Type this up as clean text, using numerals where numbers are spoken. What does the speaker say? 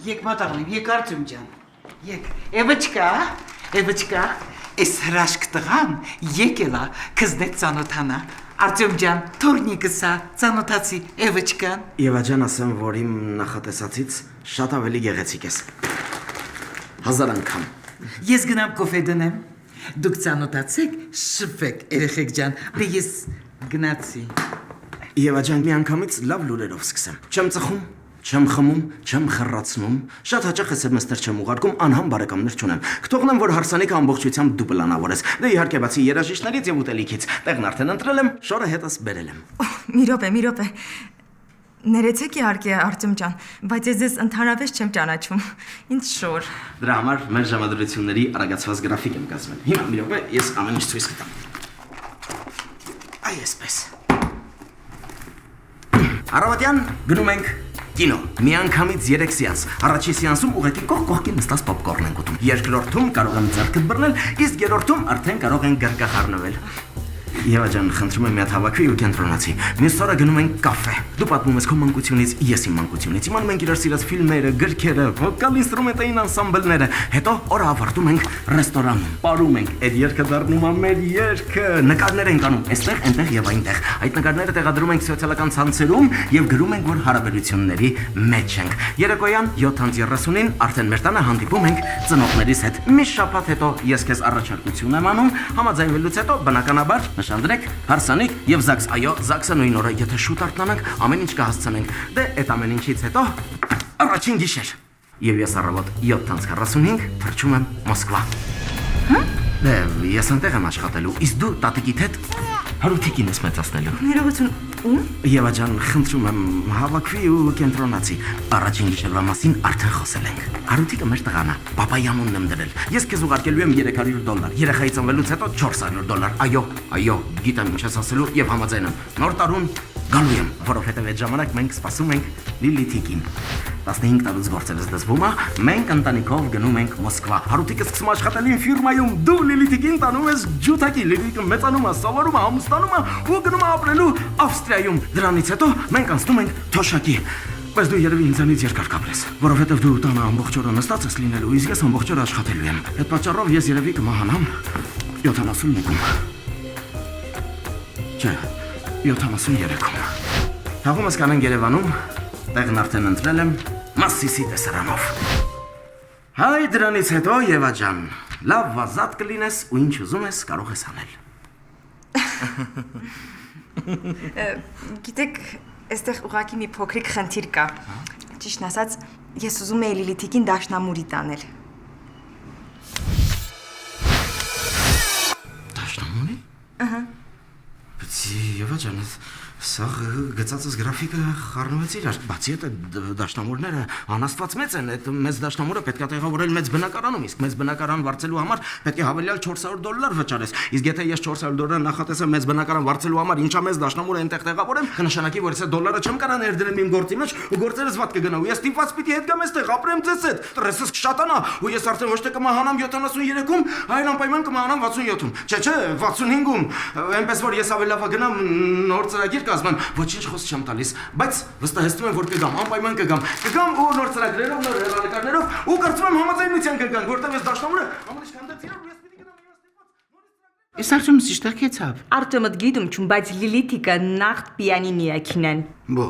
Եկ մատաղնիմ, եկ Արտյոմ ջան, եկ, Էվոչկա, էս հրաշք տղան եկել է քզնետ ծանոթանա, Արտյոմ ջան, թորնիկս է, ծանոթացի Էվոչկան։ Եվա ջան, ասեմ, որ իմ նախատեսածից շատ ավելի գեղեցիկ ես, 1000 անգամ։ Ես գնամ կոֆե դնեմ, դուք ծանոթացեք, շփվեք երեխեք ջան, դե ես գնացի։ Եվա ջան, մի անգամից լավ լուրերով սկսեմ, չեմ ծխում, չեմ խմում, չեմ խռացնում, շատ հաճախ SMS-ներ չեմ ուղարկում, անհամ բարեկամներ չունեմ։ Կթողնեմ, որ հարսանիքը ամբողջությամբ դու պլանավորես։ Դե իհարկե բացի երաժիշտներից եւ ուտելիքից, տեղն արդեն ընտրել եմ, շորը հետս բերել եմ։ Մի րոպե։ Ներեցեք իհարկե Արտյոմ ջան, բայց ես ձեզ ընդհանրապես չեմ ճանաչում։ Ինչ շոր։ Դրա համար մեր ժամադրությունների արագացված գրաֆիկ եմ կազմել։ Հիմա մի րոպե, ես ամեն ինչ ցույց կտամ։ Այսպես։ Արավատյան, գնում ենք կինո։ Միանգամից 3 սեանս։ Առաջի սեանսում ուղղակի կողքի նստած պոպկորն ենք ուտում։ Երկրորդում կարող եմ ձեռքդ բռնել, իսկ երրորդում արդեն կարող ենք գրկախառնվել։ Եվա ջան, խնդրում եմ մի հատ հավաքվի ու կենտրոնացի։ Մյուս օրը գնում ենք կաֆե։ Դու պատմում ես քո մանկությունից, ես իմ մանկությունից։ Իմանում ենք իրար սիրած ֆիլմերը, գրքերը, վոկալ ինստրումենտային անսամբլները։ Հետո օրը ավարտում ենք ռեստորանում, պարում ենք։ Այդ երգը դառնում է մեր երգը։ Նկարներ ենք անում, այստեղ, այնտեղ եւ այնտեղ։ Այդ նկարները տեղադրում ենք սոցիալական ցանցերում եւ գրում ենք, որ հարաբերությունների մեջ ենք։ Երեկոյան 7:30-ին արդեն մեր տանը հանդիպում ենք ծնողներիս հետ։ Մի շաբաթ հետո ես քեզ առաջարկություն եմ անում, համաձայնվելուց հետո բնականաբար նշանդրեք, հարսանիք եւ Զաքս, այո, Զաքսը նույն օրը, եթե շուտ արթնանանք, ամեն ինչ կհասցնենք։ Դե այդ ամեն ինչից հետո առաջին գիշեր։ Եվ ես առավոտ 7:45 թռչում եմ Մոսկվա։ Դե ես այնտեղ եմ աշխատելու, իսկ դու տատիկիդ հետ հարութիկին ես մեծացնելու։ Ներողություն, ում։ Եվա ջան, խնդրում եմ հավաքվի ու կենտրոնացի։ Առաջին գիշերվա մասին արդեն խոսել ենք։ Հարութիկը մեր տղան է, պապայի անունն եմ դրել։ Ես քեզ ուղարկելու եմ $300, երեխայի ծնվելուց հետո $400։ Այո, գիտեմ ինչ ես ասելու եւ համաձայն եմ։ Նոր տարուն գալու եմ, որովհետեւ այդ ժամանակ մենք սպասում ենք Լիլիթիկին։ 15 տարուց գործելս դզվում է, մենք ընտանիքով գնում ենք Մոսկվա։ Հարութիկը սկսում աշխատել իմ ֆիրմայում, դու Լիլիթիկին տանում ես ջութակի, Լիլիթիկը մեծանում է, սովորում է, ամուսնանում է ու գնում է ապրելու Ավստրիայում։ Դրանից հետո մենք անցնում ենք Թոշակի։ Բայց դու երևի ինձանից երկար կապրես, որովհետև դու տանը ամբողջ օրը նստած ես լինելու, իսկ ես ամբողջ օրը աշխատելու եմ։ Այդ պատճառով ես երևի կմահանամ 71-ում։ Չէ, 73-ում։ Հաղումս կանենք Երևանում, տեղն արդեն ընտրել եմ Մասիսի տեսարանով։ Հայ դրանից հետո Եվա ջան, լավ ազատ կլինես ու ինչ ուզում ես կարող ես անել։ Գիտեք, այստեղ ուղղակի մի փոքրիկ խնդիր կա։ Ճիշտն ասած, ես ուզում եի Լիլիթիկին դաշնամուրի տանել։ Դաշնամուրի։ Ահա։ Բայց Եվա ջան, սա գծածս գրաֆիկը խառնվեց իրար։ Բացի այդ դաշնամուրները անաստված մեծ են, այդ մեծ դաշնամուրը պետք է տեղավորել մեծ բնակարանում, իսկ մեծ բնակարան վարձելու համար պետք է հավելյալ $400 վճարես։ Իսկ եթե ես $400 նախատեսեմ մեծ բնակարան վարձելու համար, ինչա մեծ դաշնամուրը այնտեղ տեղավորեմ, կնշանակի, որ ես այդ դոլարը չեմ կարող ներդրեմ իմ գործի մեջ ու գործերս վատ կգնա ու ես ստիպված պիտի հետ գամ այստեղ ապրեմ ձեզ հետ։ Ստրեսս կշատանա ու ես արդեն ոչ թե կմահանամ 73-ում, այլ անպայման կմահանամ 67-ում։ Չէ, 65-ում։ Այնպես որ ես ավելի լավ կգնամ նոր ծրագիր կազմեմ, ոչինչ խոսք չեմ տալիս, բայց վստահեցնում եմ, որ կգամ, անպայման կգամ ու նոր ծրագրերով, նոր հեռանկարներով ու կարծում եմ համաձայնության կգանք, որտեղ ես դաշնամուրը ամեն ինչ կանդեց իրար ու ես պիտի գնամ իմ ստիպված։ Ես Արտյոմ ճիշտ է քեցավ։ Արտյոմդ գիտում չում, բայց Լիլիթիկը նախտ պիանինի է քինեն։ Բո